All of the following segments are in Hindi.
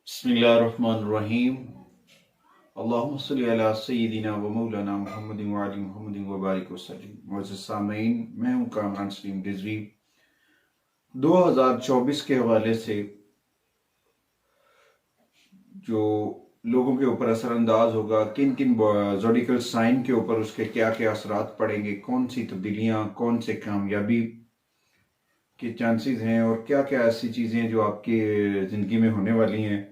बिस्मिल्लाहिर्रहमानिर्रहीम। अल्लाहुम्मा सल्ली अला सय्यिदिना व मौलाना मुहम्मदिन व अली मुहम्मदिन व बारिक वसल्लिम। मुअज़्ज़िज़ सामीन, मैं हूँ कामरान सलीम रिजवी। 2024 के हवाले से जो लोगों के ऊपर असरअंदाज होगा, किन किन ज़ोडिकल साइन के ऊपर उसके क्या क्या असरात पड़ेंगे, कौन सी तब्दीलियाँ, कौन से कामयाबी के चांसेस हैं और क्या क्या ऐसी चीज़ें जो आपकी ज़िंदगी में होने वाली हैं,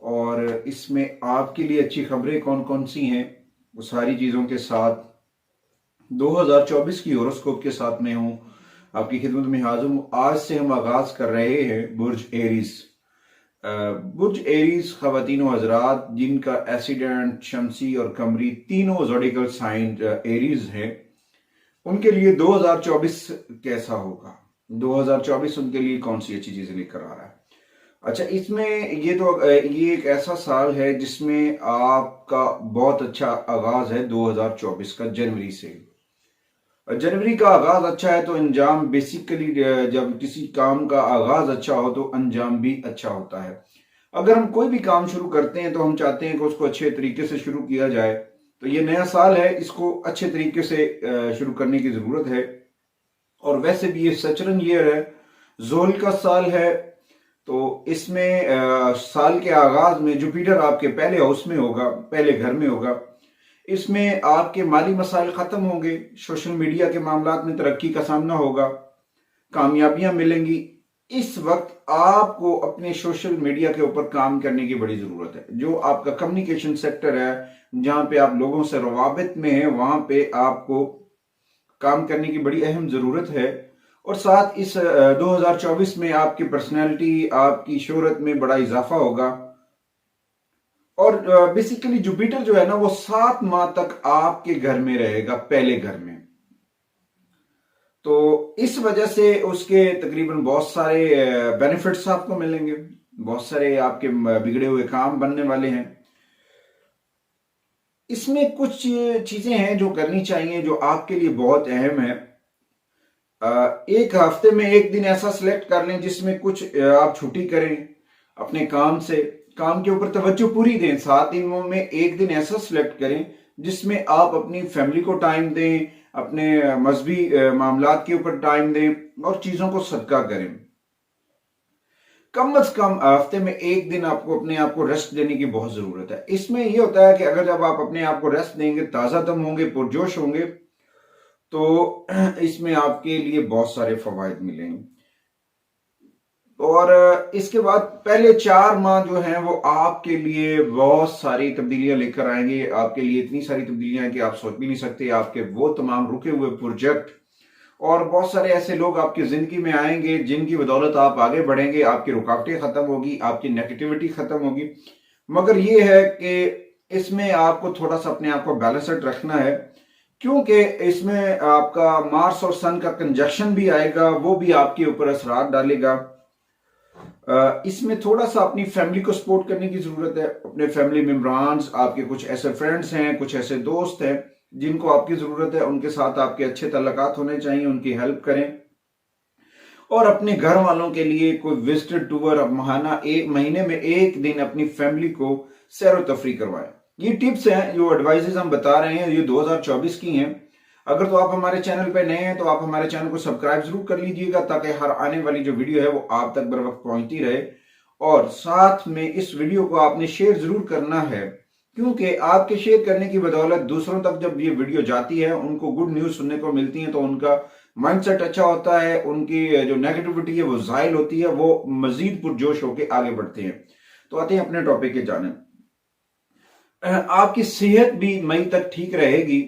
और इसमें आपके लिए अच्छी खबरें कौन कौन सी हैं, वो सारी चीज़ों के साथ 2024 की होरोस्कोप के साथ में हूँ आपकी खिदमत में हाजिर हूँ। आज से हम आगाज कर रहे हैं बुर्ज एरीज। बुर्ज एरीज खवातीन व हजरात जिनका एसिडेंट, शमसी और कमरी तीनों ज़ोडिकल साइन एरीज हैं, उनके लिए 2024 कैसा होगा, 2024 उनके लिए कौन सी अच्छी चीजें लेकर आ रहा है। अच्छा, इसमें ये एक ऐसा साल है जिसमें आपका बहुत अच्छा आगाज है 2024 का। जनवरी का आगाज अच्छा है तो अंजाम बेसिकली, जब किसी काम का आगाज अच्छा हो तो अंजाम भी अच्छा होता है। अगर हम कोई भी काम शुरू करते हैं तो हम चाहते हैं कि उसको अच्छे तरीके से शुरू किया जाए। तो ये नया साल है, इसको अच्छे तरीके से शुरू करने की जरूरत है। और वैसे भी ये सचरन ईयर है, जोल का साल है, तो इसमें साल के आगाज में जुपिटर आपके पहले हाउस में होगा, पहले घर में होगा। इसमें आपके माली मसाइल खत्म होंगे, सोशल मीडिया के मामलात में तरक्की का सामना होगा, कामयाबियां मिलेंगी। इस वक्त आपको अपने सोशल मीडिया के ऊपर काम करने की बड़ी जरूरत है। जो आपका कम्युनिकेशन सेक्टर है, जहां पे आप लोगों से रवाबित में है, वहां पे आपको काम करने की बड़ी अहम जरूरत है। और साथ इस 2024 में आपकी पर्सनैलिटी, आपकी शोहरत में बड़ा इजाफा होगा। और बेसिकली जुपिटर जो है ना, वो 7 माह तक आपके घर में रहेगा, पहले घर में। तो इस वजह से उसके तकरीबन बहुत सारे बेनिफिट्स आपको मिलेंगे, बहुत सारे आपके बिगड़े हुए काम बनने वाले हैं। इसमें कुछ चीजें हैं जो करनी चाहिए, जो आपके लिए बहुत अहम है। एक हफ्ते में एक दिन ऐसा सिलेक्ट कर लें जिसमें कुछ आप छुट्टी करें अपने काम से, काम के ऊपर तवज्जो पूरी दें। 7 दिनों में एक दिन ऐसा सिलेक्ट करें जिसमें आप अपनी फैमिली को टाइम दें, अपने मजहबी मामलात के ऊपर टाइम दें और चीजों को सदका करें। कम से कम हफ्ते में एक दिन आपको अपने आप को रेस्ट देने की बहुत जरूरत है। इसमें यह होता है कि अगर जब आप अपने आप को रेस्ट देंगे, ताजा दम होंगे, पुरजोश होंगे, तो इसमें आपके लिए बहुत सारे फवायद मिलेंगे। और इसके बाद पहले 4 माह जो हैं वो आपके लिए बहुत सारी तब्दीलियां लेकर आएंगे। आपके लिए इतनी सारी तब्दीलियां हैं कि आप सोच भी नहीं सकते। आपके वो तमाम रुके हुए प्रोजेक्ट और बहुत सारे ऐसे लोग आपकी जिंदगी में आएंगे जिनकी बदौलत आप आगे बढ़ेंगे, आपकी रुकावटें खत्म होगी, आपकी नेगेटिविटी खत्म होगी। मगर ये है कि इसमें आपको थोड़ा सा अपने आप को बैलेंस्ड रखना है, क्योंकि इसमें आपका मार्स और सन का कंजक्शन भी आएगा, वो भी आपके ऊपर असरात डालेगा। इसमें थोड़ा सा अपनी फैमिली को सपोर्ट करने की जरूरत है। अपने फैमिली मेंबर्स, आपके कुछ ऐसे फ्रेंड्स हैं, कुछ ऐसे दोस्त हैं जिनको आपकी जरूरत है, उनके साथ आपके अच्छे तल्लुकात होने चाहिए, उनकी हेल्प करें। और अपने घर वालों के लिए कोई विजिटर टूर, महीने में एक दिन अपनी फैमिली को सैर तफरी करवाएं। ये टिप्स हैं, जो एडवाइजेस हम बता रहे हैं, ये 2024 की हैं। अगर तो आप हमारे चैनल पे नए हैं तो आप हमारे चैनल को सब्सक्राइब जरूर कर लीजिएगा, ताकि हर आने वाली जो वीडियो है वो आप तक बर वक्त पहुंचती रहे। और साथ में इस वीडियो को आपने शेयर जरूर करना है, क्योंकि आपके शेयर करने की बदौलत दूसरों तक जब ये वीडियो जाती है, उनको गुड न्यूज सुनने को मिलती है, तो उनका माइंडसेट अच्छा होता है, उनकी जो नेगेटिविटी है वो जाहिल होती है, वो मजीद पुरजोश होकर आगे बढ़ते हैं। तो आते हैं अपने टॉपिक के जानिब। आपकी सेहत भी मई तक ठीक रहेगी।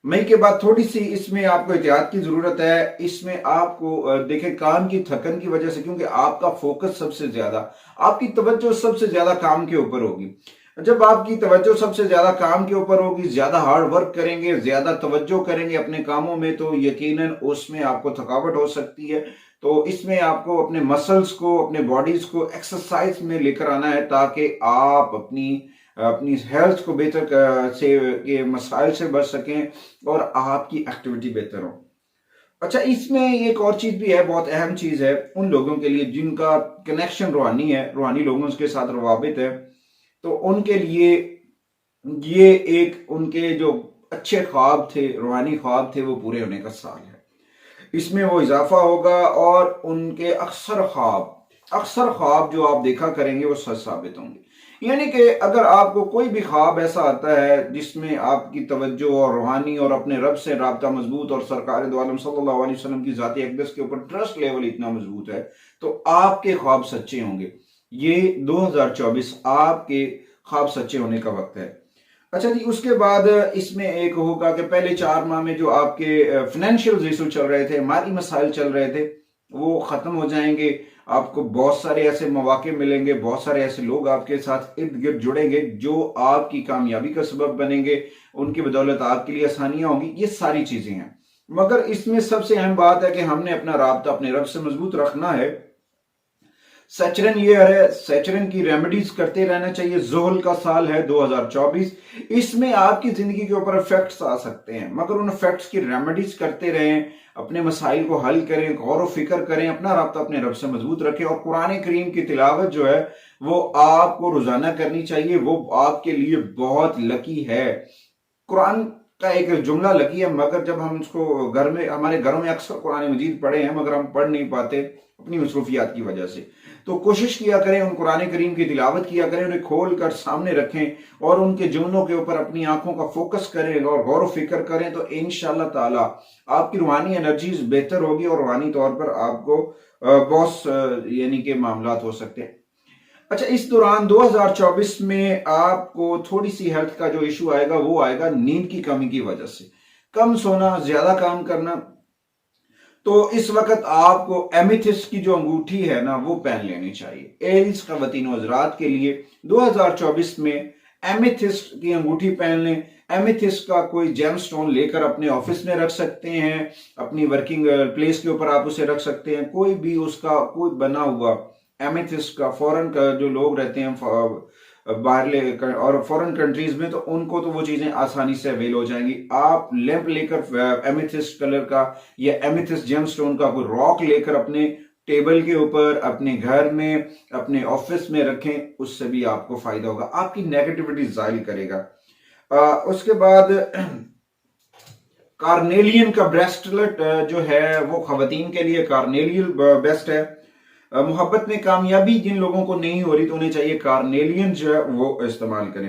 मई के बाद थोड़ी सी इसमें आपको एहतियात की जरूरत है। इसमें आपको देखें, काम की थकन की वजह से, क्योंकि आपका फोकस सबसे ज्यादा, आपकी तवज्जो सबसे ज्यादा काम के ऊपर होगी। जब आपकी तवज्जो सबसे ज्यादा काम के ऊपर होगी, ज्यादा हार्ड वर्क करेंगे, ज्यादा तवज्जो करेंगे अपने कामों में, तो यकीनन उसमें आपको थकावट हो सकती है। तो इसमें आपको अपने मसल्स को, अपने बॉडीज को एक्सरसाइज में लेकर आना है, ताकि आप अपनी अपनी हेल्थ को बेहतर से के मसाइल से बच सकें और आपकी एक्टिविटी बेहतर हो। अच्छा, इसमें एक और चीज भी है, बहुत अहम चीज है उन लोगों के लिए जिनका कनेक्शन रूहानी है, रूहानी लोगों के साथ रवाबित है, तो उनके लिए ये एक उनके जो अच्छे ख्वाब थे, रूहानी ख्वाब थे, वो पूरे होने का साल है। इसमें वो इजाफा होगा और उनके अक्सर ख्वाब जो आप देखा करेंगे वो सच साबित होंगे। यानी कि अगर आपको कोई भी ख्वाब ऐसा आता है जिसमें आपकी तवज्जो और रूहानी और अपने रब से राब्ता मजबूत और सरकार दो आलम सल्लल्लाहु अलैहि वसल्लम की जाती अक़दस के ऊपर ट्रस्ट लेवल इतना मजबूत है, तो आपके ख्वाब सच्चे होंगे। ये 2024 आपके ख्वाब सच्चे होने का वक्त है। अच्छा जी, उसके बाद इसमें एक होगा कि पहले 4 माह में जो आपके फाइनेंशियल इशू चल रहे थे, माली मसाइल चल रहे थे, वो खत्म हो जाएंगे। आपको बहुत सारे ऐसे मौके मिलेंगे, बहुत सारे ऐसे लोग आपके साथ इर्द गिर्द जुड़ेंगे जो आपकी कामयाबी का सबब बनेंगे, उनकी बदौलत आपके लिए आसानियां होंगी। ये सारी चीजें हैं, मगर इसमें सबसे अहम बात है कि हमने अपना राब्ता अपने रब से मजबूत रखना है। सैचरन ईयर है, सैचरन की रेमेडीज करते रहना चाहिए। जोहल का साल है 2024, इसमें आपकी जिंदगी के ऊपर इफेक्ट्स आ सकते हैं, मगर उन इफेक्ट्स की रेमेडीज करते रहें, अपने मसाइल को हल करें, गौर व फिक्र करें, अपना राब्ता अपने रब से मजबूत रखें। और कुरान करीम की तिलावत जो है वो आपको रोजाना करनी चाहिए, वो आपके लिए बहुत लकी है। कुरान का एक जुमला लकी है, मगर जब हम उसको घर में, हमारे घरों में अक्सर कुरान मजीद पढ़े हैं मगर हम पढ़ नहीं पाते अपनी मसरूफियात की वजह से। तो कोशिश किया करें, उन कुरान करीम की तिलावत किया करें, उन्हें खोल कर सामने रखें और उनके जुमलों के ऊपर अपनी आंखों का फोकस करें और गौर फिक्र करें, तो इंशाअल्लाह ताला आपकी रूहानी एनर्जीज बेहतर होगी और रूहानी तौर पर आपको बहुत यानी कि मामलात हो सकते हैं। अच्छा, इस दौरान 2024 में आपको थोड़ी सी हेल्थ का जो इशू आएगा वो आएगा नींद की कमी की वजह से, कम सोना, ज्यादा काम करना। तो इस वक्त आपको एमिथिस्ट की जो अंगूठी है ना वो पहन लेनी चाहिए। एरीज ख़वातीन हज़रात के लिए 2024 में एमिथिस्ट की अंगूठी पहन लें। एमिथिस्ट का कोई जेम स्टोन लेकर अपने ऑफिस में रख सकते हैं, अपनी वर्किंग प्लेस के ऊपर आप उसे रख सकते हैं। कोई भी उसका कोई बना हुआ एमिथिस्ट का, फॉरेन का जो लोग रहते हैं बाहर और फॉरेन कंट्रीज में, तो उनको तो वो चीजें आसानी से अवेल हो जाएंगी। आप लैंप लेकर एमिथिस्ट कलर का या एमिथिस्ट जेमस्टोन का कोई रॉक लेकर अपने टेबल के ऊपर, अपने घर में, अपने ऑफिस में रखें, उससे भी आपको फायदा होगा, आपकी नेगेटिविटी जाहिल करेगा। उसके बाद कार्नेलियन का ब्रेसलेट जो है वो खवातीन के लिए कार्नेलियन बेस्ट है। मोहब्बत में कामयाबी जिन लोगों को नहीं हो रही तो उन्हें चाहिए कार्नेलियन जो है वो इस्तेमाल करें।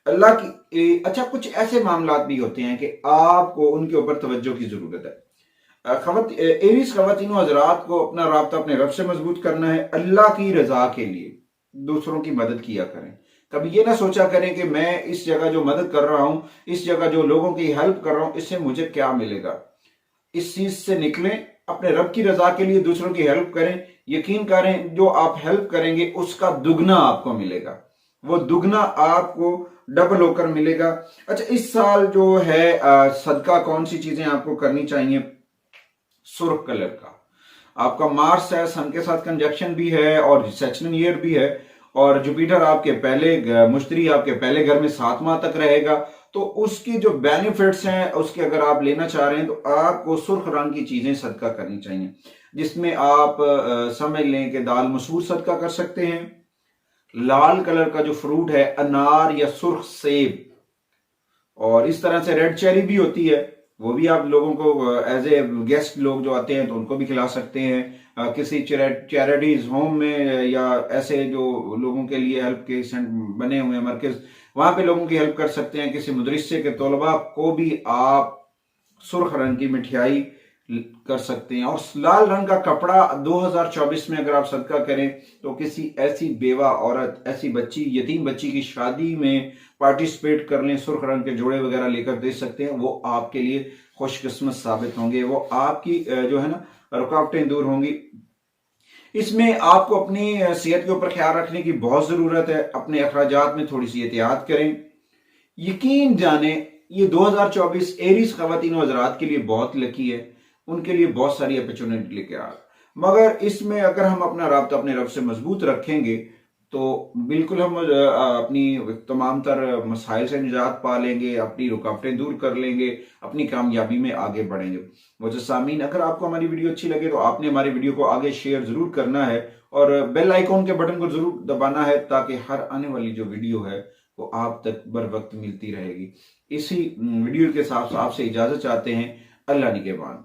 अल्लाह की अच्छा, कुछ ऐसे मामलात भी होते हैं कि आपको उनके ऊपर तवज्जो की जरूरत है। एरीज खवातीन हजरात को अपना राब्ता अपने रब से मजबूत करना है, अल्लाह की रजा के लिए दूसरों की मदद किया करें। कभी ये ना सोचा करें कि मैं इस जगह जो मदद कर रहा हूं, इस जगह जो लोगों की हेल्प कर रहा हूं, इससे मुझे क्या मिलेगा। इस चीज से निकलें, अपने रब की रजा के लिए दूसरों की हेल्प करें। यकीन करें जो आप हेल्प करेंगे उसका दुगना आपको मिलेगा, वो दुगना आपको डबल होकर मिलेगा। अच्छा, इस साल जो है सदका कौन सी चीजें आपको करनी चाहिए? सुर्ख कलर का। आपका मार्स है, सन के साथ कंजक्शन भी है और सैचरन ईयर भी है, और जुपिटर आपके पहले मुश्तरी आपके पहले घर में 7 माह तक रहेगा। तो उसकी जो बेनिफिट्स हैं उसके अगर आप लेना चाह रहे हैं तो आपको सुर्ख रंग की चीजें सदका करनी चाहिए, जिसमें आप समझ लें कि दाल मसूर सदका कर सकते हैं। लाल कलर का जो फ्रूट है अनार या सुर्ख सेब, और इस तरह से रेड चेरी भी होती है, वो भी आप लोगों को एज ए गेस्ट लोग जो आते हैं तो उनको भी खिला सकते हैं। किसी चैरिटीज होम में या ऐसे जो लोगों के लिए हेल्प के बने हुए हैं मरकज, वहां पे लोगों की हेल्प कर सकते हैं। किसी मदरसे के तलबा को भी आप सुर्ख रंग की मिठाई कर सकते हैं। और लाल रंग का कपड़ा 2024 में अगर आप सदका करें तो किसी ऐसी बेवा औरत, ऐसी बच्ची, यतीम बच्ची की शादी में पार्टिसिपेट कर लें, सुर्ख रंग के जोड़े वगैरह लेकर दे सकते हैं, वो आपके लिए खुशकिस्मत साबित होंगे, वो आपकी जो है ना रुकावटें दूर होंगी। इसमें आपको अपनी सेहत के ऊपर ख्याल रखने की बहुत जरूरत है, अपने अखराजात में थोड़ी सी एहतियात करें। यकीन जाने ये 2024 एरीज खवातीन हज़रात के लिए बहुत लकी है, उनके लिए बहुत सारी अपॉर्चुनिटी लेके आ, मगर इसमें अगर हम अपना राब्ता अपने रब से मजबूत रखेंगे तो बिल्कुल हम अपनी तमाम तर मसाइल से निजात पा लेंगे, अपनी रुकावटें दूर कर लेंगे, अपनी कामयाबी में आगे बढ़ेंगे। मुझे सामीन, अगर आपको हमारी वीडियो अच्छी लगे तो आपने हमारी वीडियो को आगे शेयर जरूर करना है और बेल आइकॉन के बटन को जरूर दबाना है, ताकि हर आने वाली जो वीडियो है वो आप तक बर वक्त मिलती रहेगी। इसी वीडियो के साथ आपसे इजाजत चाहते हैं। अल्लाह निगहबान।